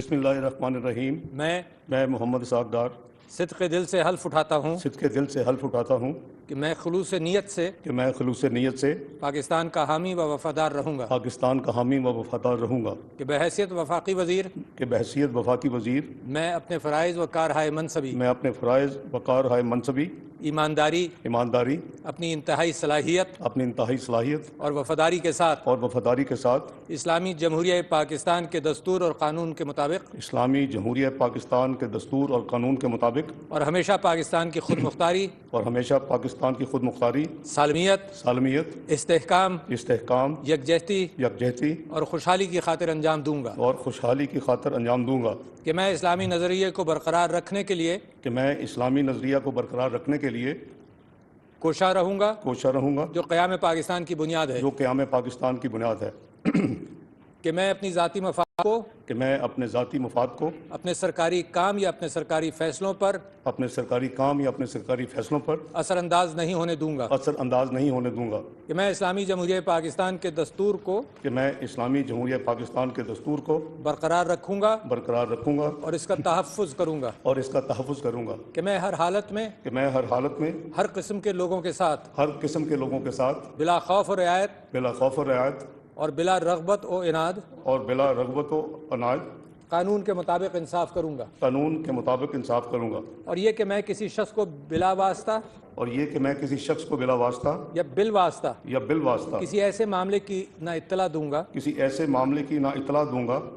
بسم اللہ الرحمن الرحیم۔ میں محمد اسحاق ڈار صدق دل سے حلف اٹھاتا ہوں صدق دل سے حلف اٹھاتا ہوں کہ میں خلوص نیت سے پاکستان کا حامی و وفادار رہوں گا، پاکستان کا حامی و وفادار رہوں گا، کہ بحیثیت وفاقی وزیر میں اپنے فرائض و کارہائے منصبی ایمانداری اپنی انتہائی صلاحیت اور وفاداری کے ساتھ اسلامی جمہوریہ پاکستان کے دستور اور قانون کے مطابق اور ہمیشہ پاکستان کی خود مختاری سالمیت استحکام یکجہتی اور خوشحالی کی خاطر انجام دوں گا، کہ میں اسلامی نظریے کو برقرار رکھنے کے لیے کوشاں رہوں گا جو قیام پاکستان کی بنیاد ہے، کہ میں اپنے ذاتی مفاد کو اپنے سرکاری کام یا اپنے سرکاری فیصلوں پر اثر انداز نہیں ہونے دوں گا، کہ میں اسلامی جمہوریہ پاکستان کے دستور کو برقرار رکھوں گا اور اس کا تحفظ کروں گا، کہ میں ہر حالت میں ہر قسم کے لوگوں کے ساتھ بلا خوف و رعایت اور بلا رغبت و عناد قانون کے مطابق انصاف کروں گا، اور یہ کہ میں کسی شخص کو بلا واسطہ یا بالواسطہ کسی ایسے معاملے کی نہ اطلاع دوں گا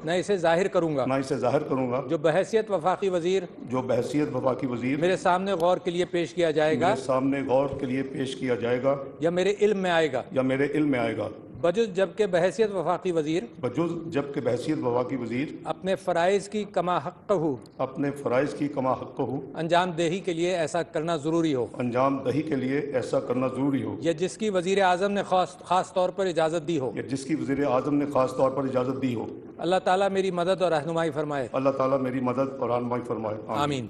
نہ اسے ظاہر کروں گا جو بحیثیت وفاقی وزیر میرے سامنے غور کے لیے پیش کیا جائے گا یا میرے علم میں آئے گا، بجز جبکہ بحیثیت وفاقی وزیر اپنے فرائض کی کما حق ہو انجام دہی کے لیے ایسا کرنا ضروری ہو یا جس کی وزیر اعظم نے خاص طور پر اجازت دی ہو، اللہ تعالیٰ میری مدد اور رہنمائی فرمائے، آمین۔